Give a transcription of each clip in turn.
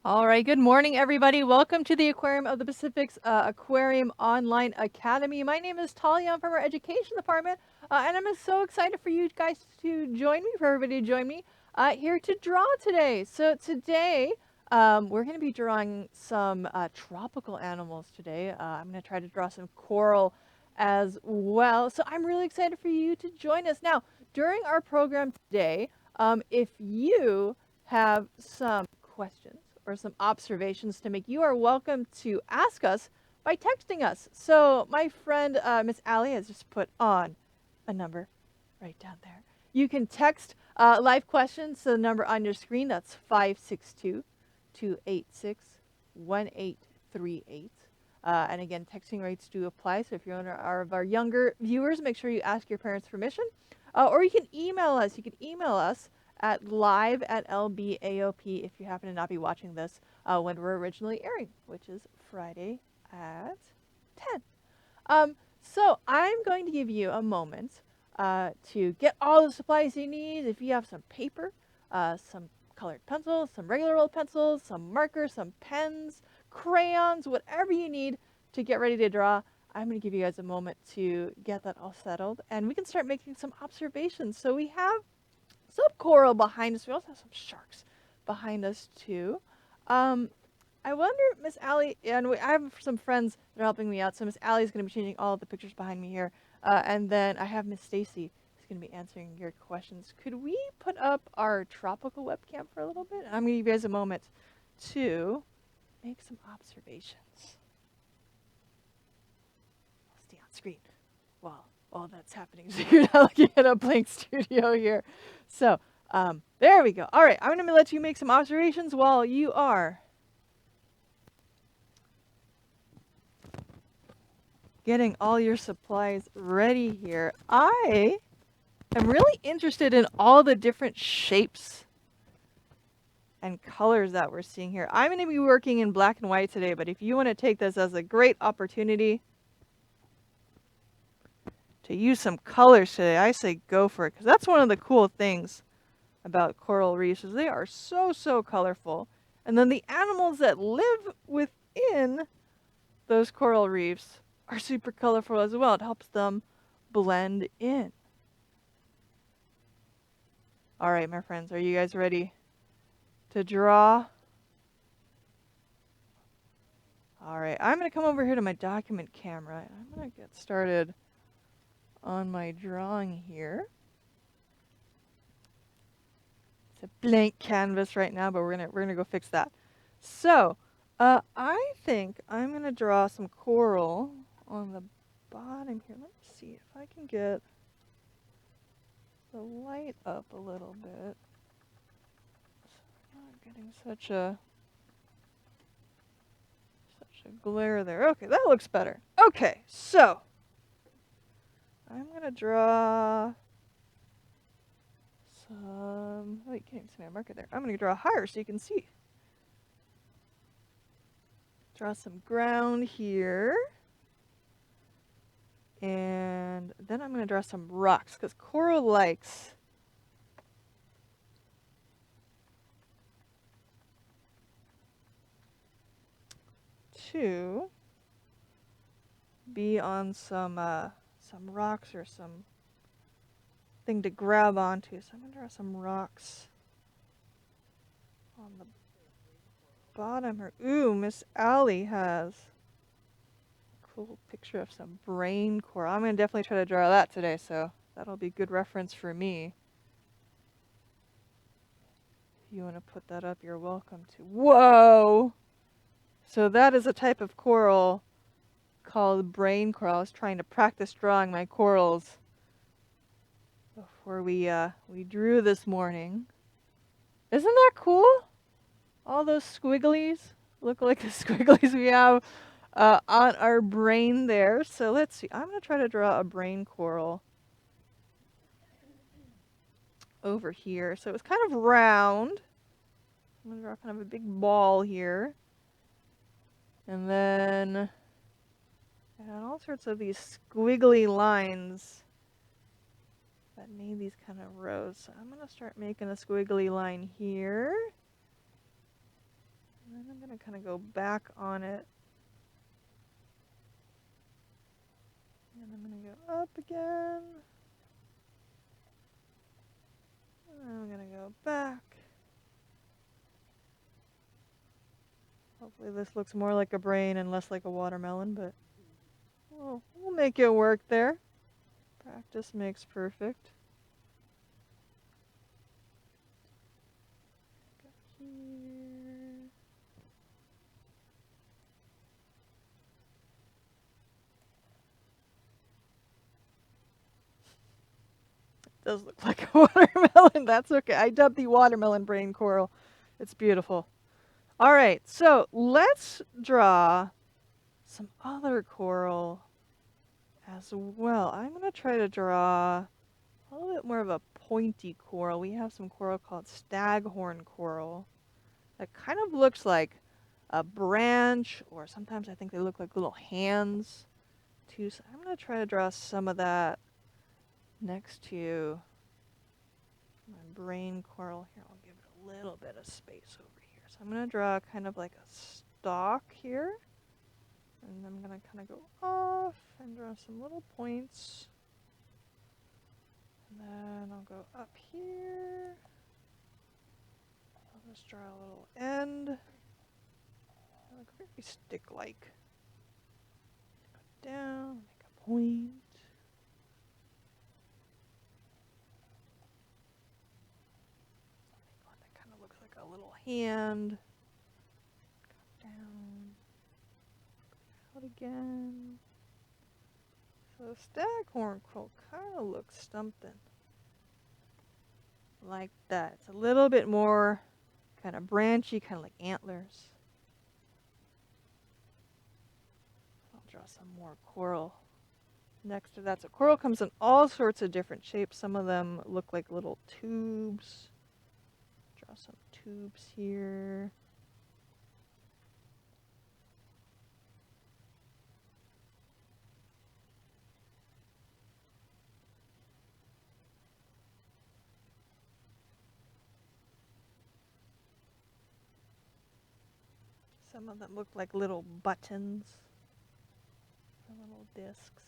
All right, good morning, everybody. Welcome to the Aquarium of the Pacific's Aquarium Online Academy. My name is Talia. I'm from our education department, and I'm so excited for you guys to join me, for everybody to join me here to draw today. So today, we're going to be drawing some tropical animals today. I'm going to try to draw some coral as well. So I'm really excited for you to join us. Now, during our program today, if you have some questions or some observations to make, you are welcome to ask us by texting us. So my friend Miss Allie has just put on a number right down there. You can text live questions to the number on your screen. That's 562-286-1838. And again, texting rates do apply. So if you're one of our younger viewers, make sure you ask your parents' permission. Or you can email us. You can email us at live@lbaop if you happen to not be watching this when we're originally airing, which is Friday at 10. So I'm going to give you a moment to get all the supplies you need. If you have some paper, some colored pencils, some regular old pencils, some markers, some pens, crayons, whatever you need to get ready to draw, I'm going to give you guys a moment to get that all settled, and we can start making some observations. So we have some coral behind us. We also have some sharks behind us too. I wonder, Miss Allie, and I have some friends that are helping me out. So Miss Allie is going to be changing all of the pictures behind me here, and then I have Miss Stacy who's going to be answering your questions. Could we put up our tropical webcam for a little bit? I'm going to give you guys a moment to make some observations. I'll stay on screen while all that's happening, so you're not looking at a blank studio here. So there we go. All right, I'm going to let you make some observations while you are getting all your supplies ready here. I am really interested in all the different shapes and colors that we're seeing here. I'm going to be working in black and white today, but if you want to take this as a great opportunity to use some colors today, I say go for it, because that's one of the cool things about coral reefs is they are so colorful. And then the animals that live within those coral reefs are super colorful as well. It helps them blend in. All right, my friends, are you guys ready to draw? All right, I'm going to come over here to my document camera, and I'm going to get started on my drawing here. It's a blank canvas right now, but we're gonna go fix that. So, I think I'm gonna draw some coral on the bottom here. Let me see if I can get the light up a little bit. So I'm not getting such a glare there. Okay, that looks better. Okay, so I'm gonna draw some. Oh, you can't even see my marker there. I'm gonna draw higher so you can see. Draw some ground here. And then I'm going to draw some rocks, because coral likes to be on some rocks or some thing to grab onto. So I'm going to draw some rocks on the bottom here. Ooh, Miss Allie has a cool picture of some brain coral. I'm going to definitely try to draw that today, so that'll be good reference for me. If you want to put that up, you're welcome to. Whoa! So that is a type of coral called brain coral. I was trying to practice drawing my corals before we drew this morning. Isn't that cool? All those squigglies look like the squigglies we have on our brain there. So let's see. I'm going to try to draw a brain coral over here. So it's kind of round. I'm going to draw kind of a big ball here. And then and all sorts of these squiggly lines that made these kind of rows. So I'm going to start making a squiggly line here. And then I'm going to kind of go back on it. And I'm going to go up again. And I'm going to go back. Hopefully this looks more like a brain and less like a watermelon, but we'll make it work there. Practice makes perfect. Go here. It does look like a watermelon. That's okay. I dubbed the watermelon brain coral. It's beautiful. All right, so let's draw some other coral as well. I'm going to try to draw a little bit more of a pointy coral. We have some coral called staghorn coral that kind of looks like a branch, or sometimes I think they look like little hands too. So I'm going to try to draw some of that next to my brain coral here. I'll give it a little bit of space over here. So I'm going to draw kind of like a stalk here. And I'm going to kind of go off and draw some little points. And then I'll go up here. I'll just draw a little end. Look very stick-like. Go down, make a point. Make one that kind of looks like a little hand. Go down. Out again. So staghorn coral kind of looks something like that. It's a little bit more kind of branchy, kind of like antlers. I'll draw some more coral next to that. So coral comes in all sorts of different shapes. Some of them look like little tubes. Draw some tubes here. Some of them look like little buttons, or little discs.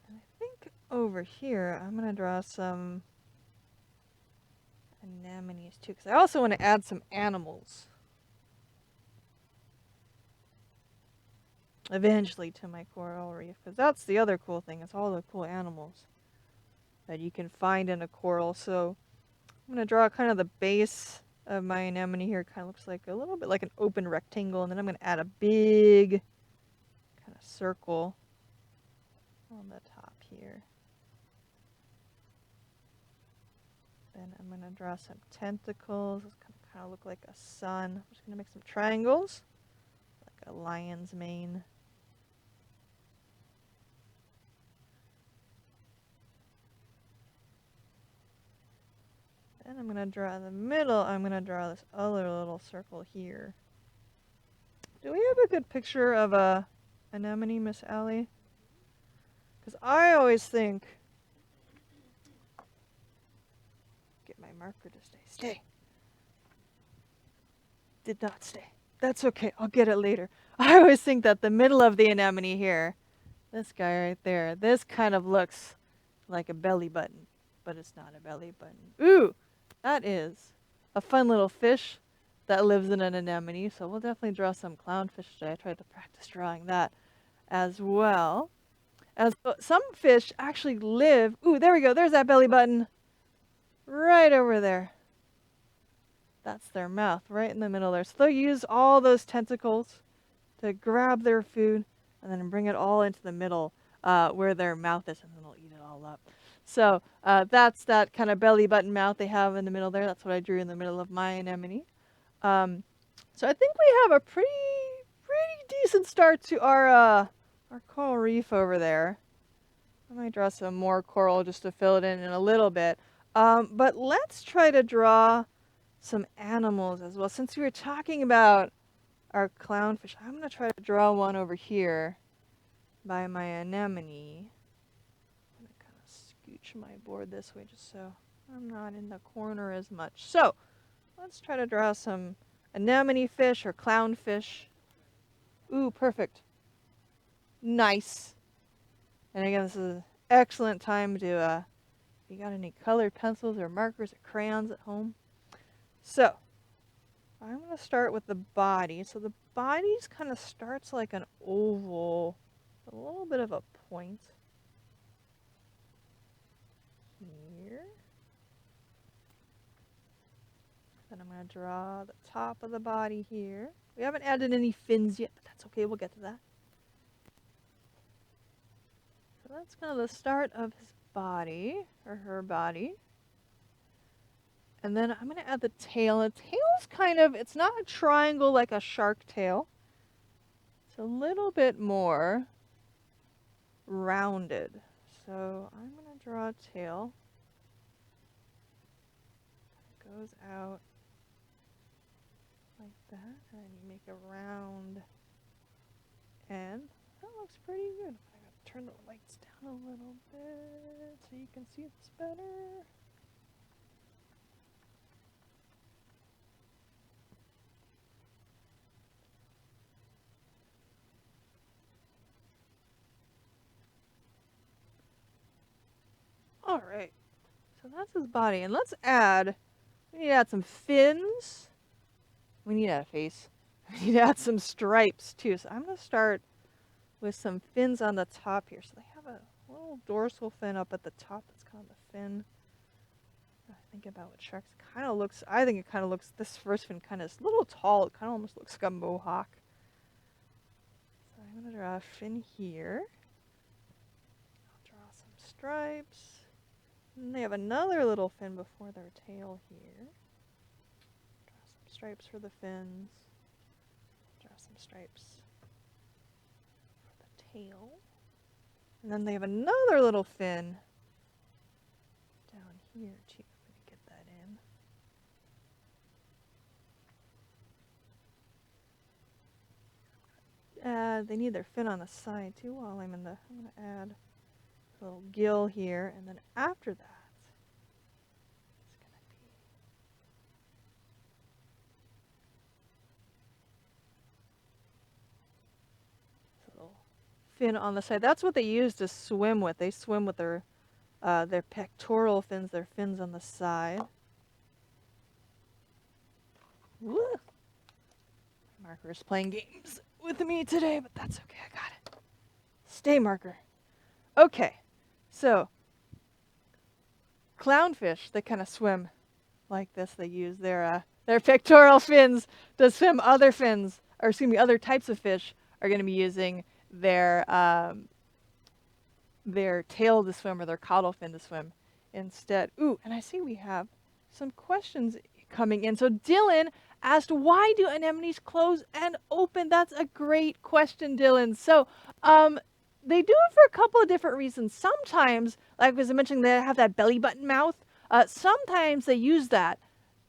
And I think over here I'm going to draw some anemones too, because I also want to add some animals eventually to my coral reef, because that's the other cool thing. It's all the cool animals that you can find in a coral. So I'm going to draw kind of the base of my anemone here. Kind of looks like a little bit like an open rectangle, and then I'm going to add a big kind of circle on the top here. Then I'm going to draw some tentacles. It's going to kind of look like a sun. I'm just going to make some triangles, like a lion's mane. Then I'm going to draw in the middle, I'm going to draw this other little circle here. Do we have a good picture of a anemone, Miss Allie? Because I always think, get my marker to stay. Stay. Did not stay. That's okay. I'll get it later. I always think that the middle of the anemone here, this guy right there, this kind of looks like a belly button, but it's not a belly button. Ooh, that is a fun little fish that lives in an anemone. So we'll definitely draw some clownfish today. I tried to practice drawing that as well. As some fish actually live. Ooh, there we go. There's that belly button right over there. That's their mouth right in the middle there. So they'll use all those tentacles to grab their food and then bring it all into the middle where their mouth is, and then they'll eat it all up. So that's that kind of belly button mouth they have in the middle there. That's what I drew in the middle of my anemone. So I think we have a pretty decent start to our coral reef over there. I might draw some more coral just to fill it in a little bit. But let's try to draw some animals as well. Since we were talking about our clownfish. I'm going to try to draw one over here by my anemone. I'm going to kind of scooch my board this way just so I'm not in the corner as much. So let's try to draw some anemone fish or clownfish. Ooh, perfect. Nice. And again, this is an excellent time to, if you got any colored pencils or markers or crayons at home. So I'm going to start with the body. So the body kind of starts like an oval, a little bit of a point here. Then I'm going to draw the top of the body here. We haven't added any fins yet, but that's okay. We'll get to that. So that's kind of the start of his body, or her body. And then I'm going to add the tail. The tail is kind of, it's not a triangle like a shark tail. It's a little bit more rounded. So I'm going to draw a tail. It goes out like that, and then you make a round end. That looks pretty good. I gotta turn the lights down a little bit so you can see this better. All right, so that's his body, and let's add. We need to add some fins. We need to add a face. We need to add some stripes too. So I'm gonna start with some fins on the top here. So they have a little dorsal fin up at the top. That's kind of the fin. I think about what sharks kind of looks. I think it kind of looks. This first fin kind of is a little tall. It kind of almost looks like a mohawk. So I'm gonna draw a fin here. I'll draw some stripes. And they have another little fin before their tail here. Draw some stripes for the fins. Draw some stripes for the tail. And then they have another little fin down here too. I'm going to get that in. They need their fin on the side too while I'm going to add a little gill here. And then after that, it's going to be this little fin on the side. That's what they use to swim with. They swim with their pectoral fins, their fins on the side. Woo! Marker is playing games with me today, but that's okay. I got it. Stay, Marker. Okay, so clownfish, they kind of swim like this. They use their pectoral fins to swim. Other fins, or excuse me, other types of fish are going to be using their tail to swim or their caudal fin to swim instead. Ooh, and I see we have some questions coming in. So Dylan asked, why do anemones close and open? That's a great question, Dylan. So they do it for a couple of different reasons. Sometimes, like as I mentioned, they have that belly button mouth. Sometimes they use that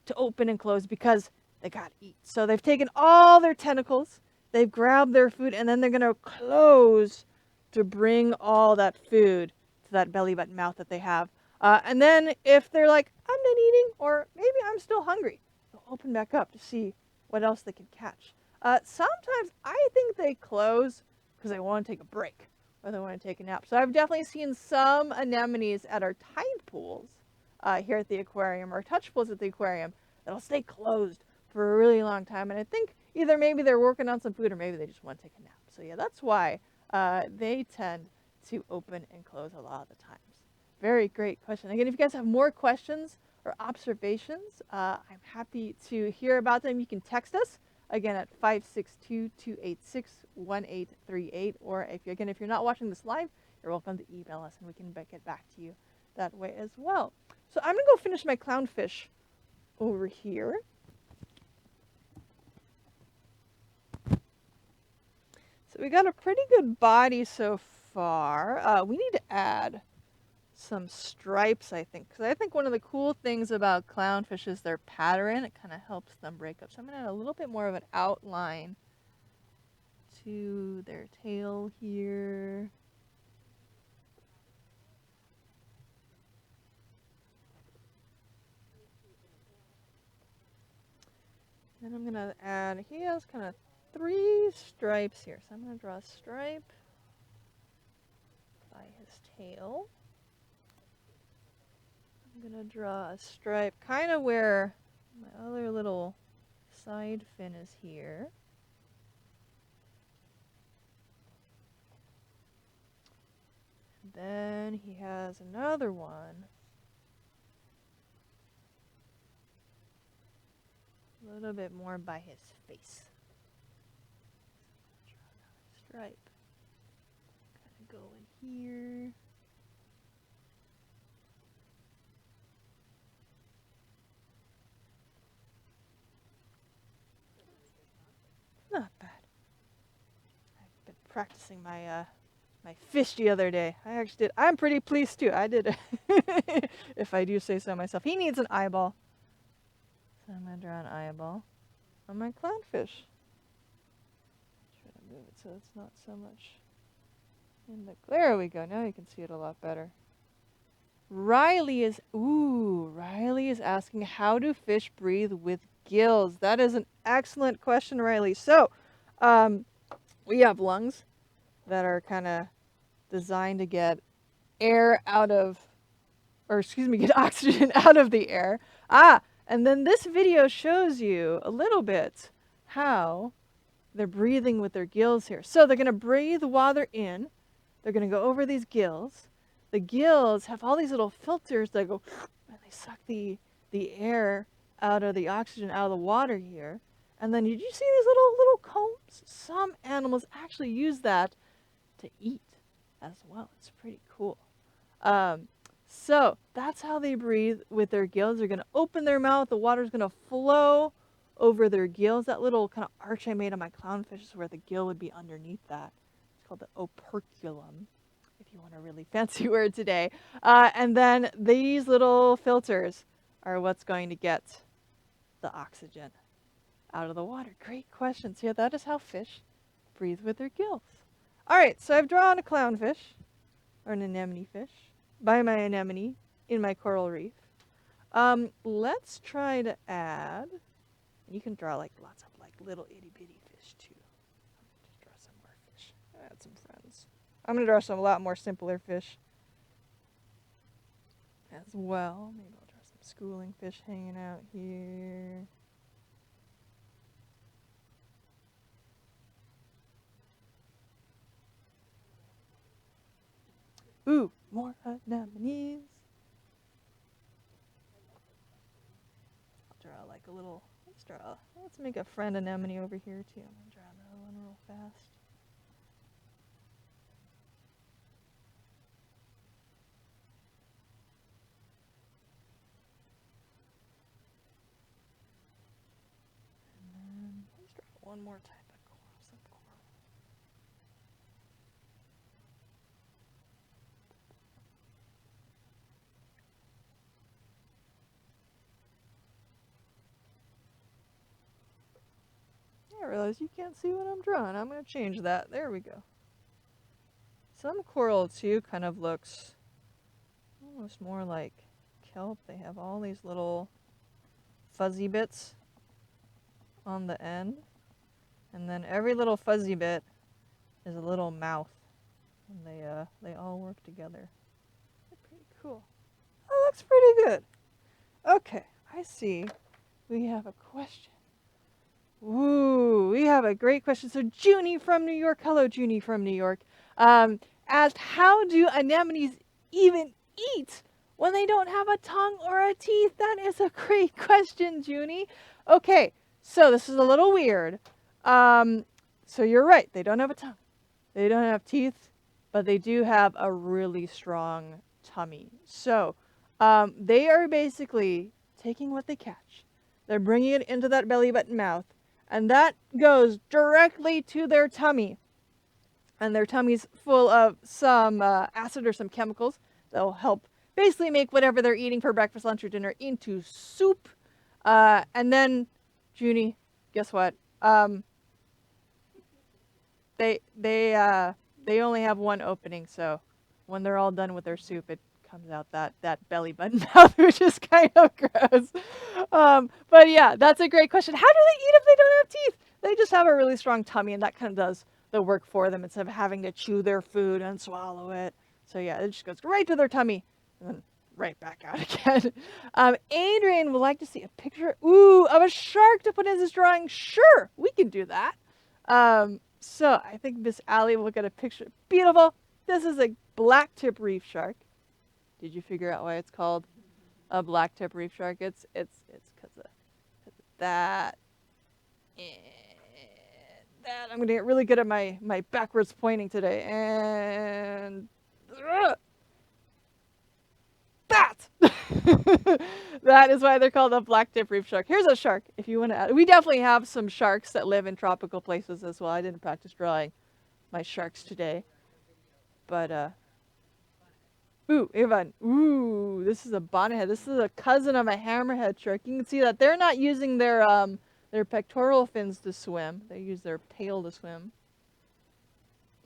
to open and close because they got to eat. So they've taken all their tentacles, they've grabbed their food, and then they're going to close to bring all that food to that belly button mouth that they have. And then if they're like, I'm done eating, or maybe I'm still hungry, they'll open back up to see what else they can catch. Sometimes I think they close because they want to take a break or they want to take a nap. So I've definitely seen some anemones at our tide pools here at the aquarium, or touch pools at the aquarium, that'll stay closed for a really long time. And I think either maybe they're working on some food or maybe they just want to take a nap. So yeah, that's why they tend to open and close a lot of the times. Very great question. Again, if you guys have more questions or observations, I'm happy to hear about them. You can text us again at 562-286-1838, or if you're not watching this live, you're welcome to email us and we can get back to you that way as well. So I'm gonna go finish my clownfish over here. So we got a pretty good body so far. We need to add some stripes, I think, because I think one of the cool things about clownfish is their pattern. It kind of helps them break up. So I'm going to add a little bit more of an outline to their tail here. Then I'm gonna add, he has kind of 3 stripes here. So I'm gonna draw a stripe by his tail. I'm gonna draw a stripe kind of where my other little side fin is here. And then he has another one. A little bit more by his face. Draw another stripe. Kind of go in here. Not bad. I've been practicing my my fish the other day. I actually did. I'm pretty pleased too. I did, if I do say so myself. He needs an eyeball. So I'm gonna draw an eyeball on my clownfish. Try to move it so it's not so much in the. There we go. Now you can see it a lot better. Riley is asking, how do fish breathe with gills? That is an excellent question, Riley. So, we have lungs that are kind of designed to get air out of, or excuse me, get oxygen out of the air. And then this video shows you a little bit how they're breathing with their gills here. So they're going to breathe water in. They're going to go over these gills. The gills have all these little filters that go, and they suck the air out of the oxygen out of the water here. And then did you see these little combs? Some animals actually use that to eat as well. It's pretty cool. So that's how they breathe with their gills. They're going to open their mouth. The water's going to flow over their gills. That little kind of arch I made on my clownfish is where the gill would be underneath that. It's called the operculum, if you want a really fancy word today. And then these little filters are what's going to get the oxygen out of the water. Great question. So yeah, that is how fish breathe with their gills. All right, so I've drawn a clownfish, or an anemone fish, by my anemone in my coral reef. Let's try to add, and you can draw like lots of like little itty bitty fish too. Just draw some more fish. Add some friends. I'm gonna draw a lot more simpler fish as well. Maybe I'll draw some schooling fish hanging out here. Ooh, more anemones. I'll draw like a little, let's make a friend anemone over here too. I'm gonna draw another one real fast. And then let's draw one more type of coral, some coral. I realize you can't see what I'm drawing. I'm going to change that. There we go. Some coral too kind of looks almost more like kelp. They have all these little fuzzy bits on the end. And then every little fuzzy bit is a little mouth. And they all work together. They're pretty cool. That looks pretty good. Okay, I see we have a question. Ooh, we have a great question. So Junie from New York, hello Junie from New York, asked, how do anemones even eat when they don't have a tongue or a teeth? That is a great question, Junie. Okay, so this is a little weird. So you're right, they don't have a tongue. They don't have teeth, but they do have a really strong tummy. So they are basically taking what they catch. They're bringing it into that belly button mouth. And that goes directly to their tummy. And their tummy's full of some acid or some chemicals that will help basically make whatever they're eating for breakfast, lunch, or dinner into soup. And then, Junie, guess what? they only have one opening, so when they're all done with their soup, it comes out that belly button mouth, which is kind of gross. But yeah, that's a great question. How do they eat if they don't have teeth? They just have a really strong tummy, and that kind of does the work for them instead of having to chew their food and swallow it. So yeah, it just goes right to their tummy and then right back out again. Adrian would like to see a picture, of a shark to put in his drawing. Sure, we can do that. So I think Miss Allie will get a picture. Beautiful. This is a black tip reef shark. Did you figure out why it's called a black tip reef shark? It's because of that and that. I'm gonna get really good at my backwards pointing today. And that. That is why they're called a black tip reef shark. Here's a shark. If you want to add, we definitely have some sharks that live in tropical places as well. I didn't practice drawing my sharks today, but Ivan. This is a bonnethead. This is a cousin of a hammerhead shark. You can see that they're not using their pectoral fins to swim. They use their tail to swim.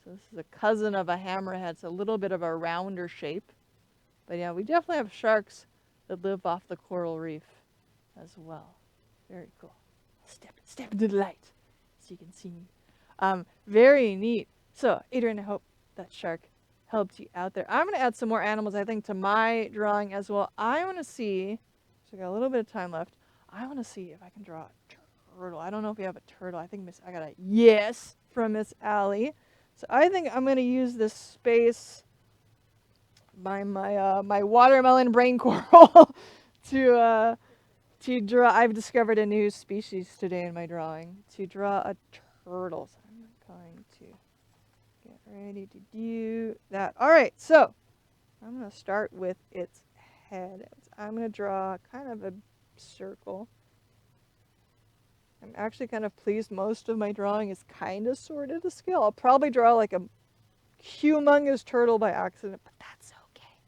So this is a cousin of a hammerhead. It's a little bit of a rounder shape. But yeah, we definitely have sharks that live off the coral reef as well. Very cool. Step into the light so you can see me. Very neat. So, Adrian, I hope that shark helped you out there. I'm going to add some more animals, I think, to my drawing as well. I want to see, so I got a little bit of time left. I want to see if I can draw a turtle. I don't know if we have a turtle. I think I got a yes from Miss Allie. So I think I'm going to use this space by my watermelon brain coral to draw. I've discovered a new species today in my drawing to draw a turtle. So I'm going to get ready to do that. All right, so I'm going to start with its head. I'm going to draw kind of a circle. I'm actually kind of pleased most of my drawing is kind of sorted to scale. I'll probably draw like a humongous turtle by accident, but that's okay.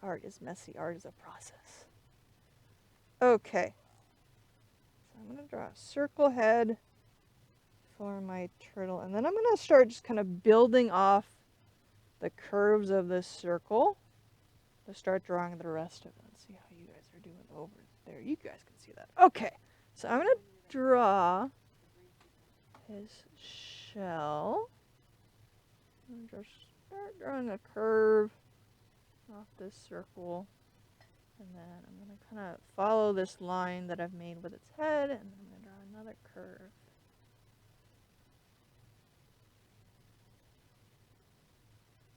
Art is messy. Art is a process. Okay. So I'm going to draw a circle head for my turtle, and then I'm going to start just kind of building off the curves of this circle to start drawing the rest of it. Let's see how you guys are doing over there. You guys can see that. Okay. So I'm going to draw his shell. I'm going to start drawing a curve off this circle. And then I'm going to kind of follow this line that I've made with its head. And then I'm going to draw another curve.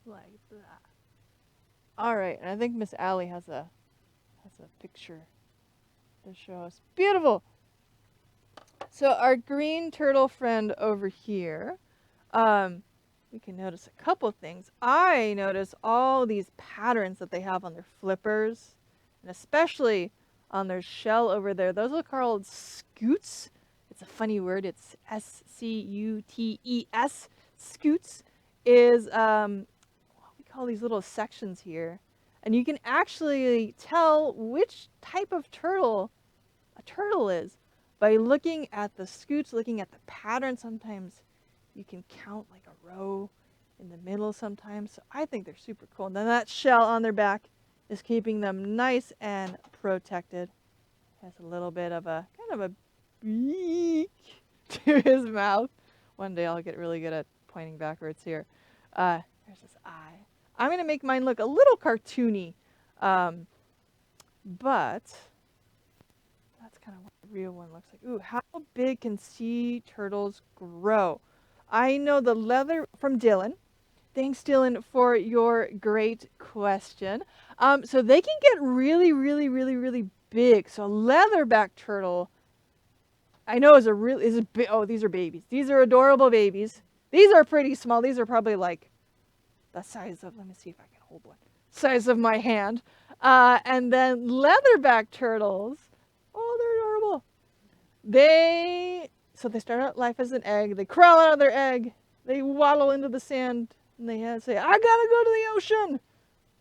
Like that. Alright, and I think Miss Allie has a picture to show us. Beautiful! So our green turtle friend over here, we can notice a couple things. I notice all these patterns that they have on their flippers, and especially on their shell over there. Those are called scutes. It's a funny word. It's S-C-U-T-E-S. Scutes is what we call these little sections here. And you can actually tell which type of turtle a turtle is by looking at the scutes, looking at the pattern. Sometimes you can count like a row in the middle sometimes. So I think they're super cool. And then that shell on their back is keeping them nice and protected. Has a little bit of a kind of a beak to his mouth. One day I'll get really good at pointing backwards here. There's his eye. I'm going to make mine look a little cartoony, but that's kind of what the real one looks like. Ooh, how big can sea turtles grow? I know the leather from Dylan. Thanks, Dylan, for your great question. So they can get really, really, really, really big. So a leatherback turtle, I know is a big. Oh, these are babies. These are adorable babies. These are pretty small. These are probably like the size of, let me see if I can hold one, size of my hand. And then leatherback turtles, oh, they're adorable. So they start out life as an egg. They crawl out of their egg. They waddle into the sand. And they say, I gotta go to the ocean.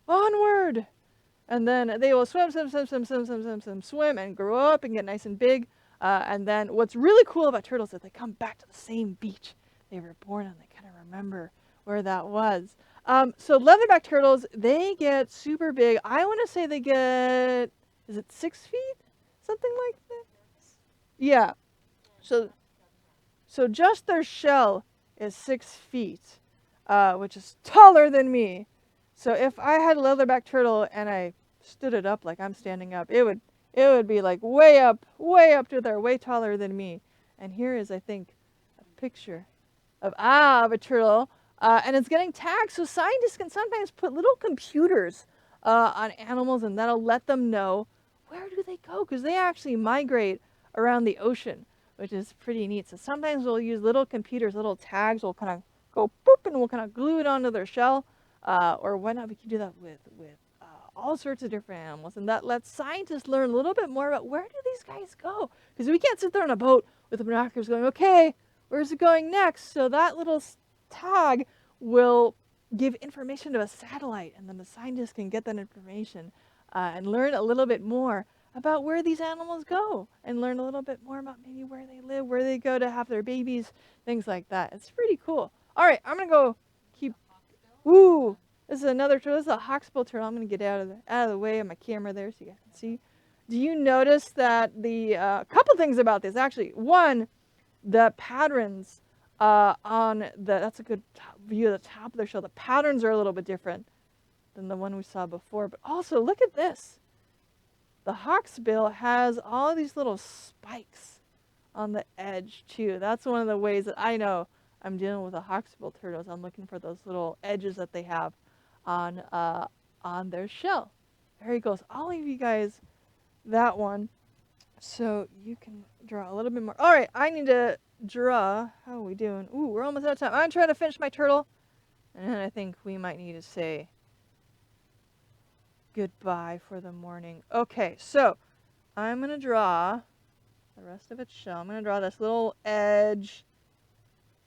Onward. And then they will swim, and grow up and get nice and big. And then what's really cool about turtles is that they come back to the same beach. they were born and they kind of remember where that was. So leatherback turtles, they get super big. I want to say they get, is it 6 feet? Something like that? Yeah. So just their shell is 6 feet, which is taller than me. So if I had a leatherback turtle and I stood it up like I'm standing up, it would be like way up to there, way taller than me. And here is, I think, a picture of a turtle, and it's getting tagged. So scientists can sometimes put little computers on animals, and that'll let them know where do they go, because they actually migrate around the ocean, which is pretty neat. So sometimes we'll use little computers, little tags. We'll kind of go boop, and we'll kind of glue it onto their shell, or whatnot. We can do that with all sorts of different animals, and that lets scientists learn a little bit more about where do these guys go, because we can't sit there on a boat with the binoculars going, okay, where's it going next? So that little tag will give information to a satellite, and then the scientists can get that information and learn a little bit more about where these animals go, and learn a little bit more about maybe where they live, where they go to have their babies, things like that. It's pretty cool. All right, I'm gonna go keep. Ooh, this is another turtle. This is a hawksbill turtle. I'm gonna get out of the way of my camera there so you guys can see. Do you notice that the couple things about this actually? One, the patterns on that's a good view of the top of their shell. The patterns are a little bit different than the one we saw before. But also, look at this. The hawksbill has all these little spikes on the edge too. That's one of the ways that I know I'm dealing with the hawksbill turtles. I'm looking for those little edges that they have on their shell. There he goes. I'll leave you guys that one so you can draw a little bit more. All right, I need to draw. How are we doing? Ooh, we're almost out of time. I'm trying to finish my turtle, and then I think we might need to say goodbye for the morning. Okay, so I'm going to draw the rest of its shell. I'm going to draw this little edge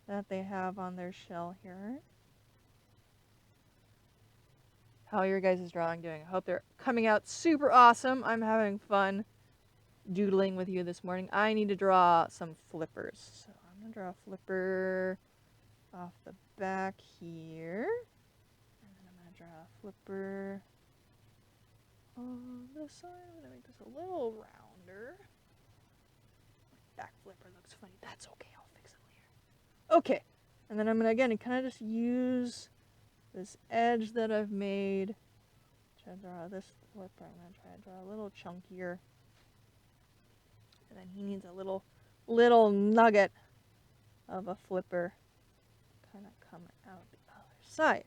that they have on their shell here. How are your guys' drawing doing? I hope they're coming out super awesome. I'm having fun doodling with you this morning. I need to draw some flippers. So I'm going to draw a flipper off the back here. And then I'm going to draw a flipper on this side. I'm going to make this a little rounder. Back flipper looks funny. That's okay. I'll fix it later. Okay. And then I'm going to, again, kind of just use this edge that I've made to draw this flipper. I'm going to try to draw a little chunkier. And then he needs a little nugget of a flipper kind of coming out the other side.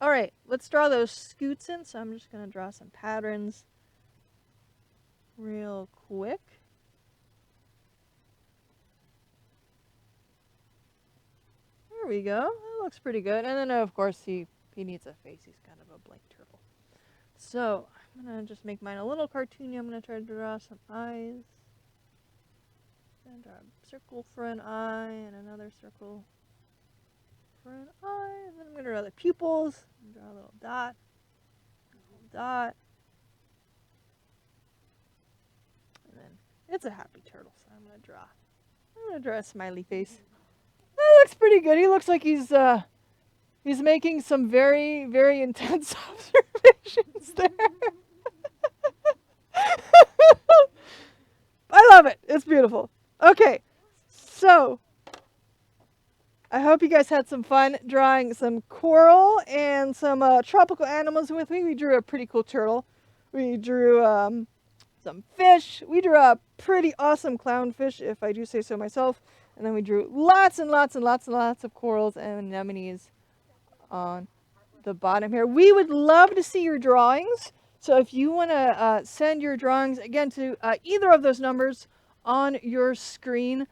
All right, let's draw those scoots in. So I'm just going to draw some patterns real quick. There we go. That looks pretty good. And then, of course, he needs a face. He's kind of a blank turtle. So I'm going to just make mine a little cartoony. I'm going to try to draw some eyes. And draw a circle for an eye, and another circle for an eye. And then I'm going to draw the pupils. And draw a little dot. A little dot. And then it's a happy turtle, so I'm going to draw a smiley face. That looks pretty good. He looks like he's making some very, very intense observations there. I love it. It's beautiful. Okay, so I hope you guys had some fun drawing some coral and some tropical animals with me. We drew a pretty cool turtle. We drew some fish. We drew a pretty awesome clownfish, if I do say so myself. And then we drew lots and lots and lots and lots of corals and anemones on the bottom here. We would love to see your drawings. So if you want to send your drawings, again, to either of those numbers on your screen,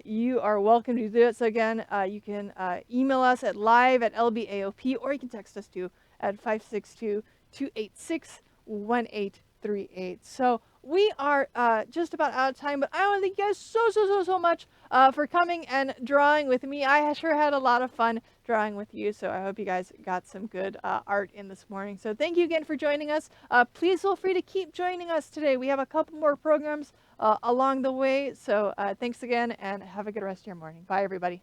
you are welcome to do it. So again, you can email us at live@lbaop, or you can text us too at 562-286-1838. So we are just about out of time, but I want to thank you guys so much for coming and drawing with me. I sure had a lot of fun drawing with you, so I hope you guys got some good art in this morning. So thank you again for joining us. Please feel free to keep joining us today. We have a couple more programs along the way, so thanks again, and have a good rest of your morning. Bye, everybody.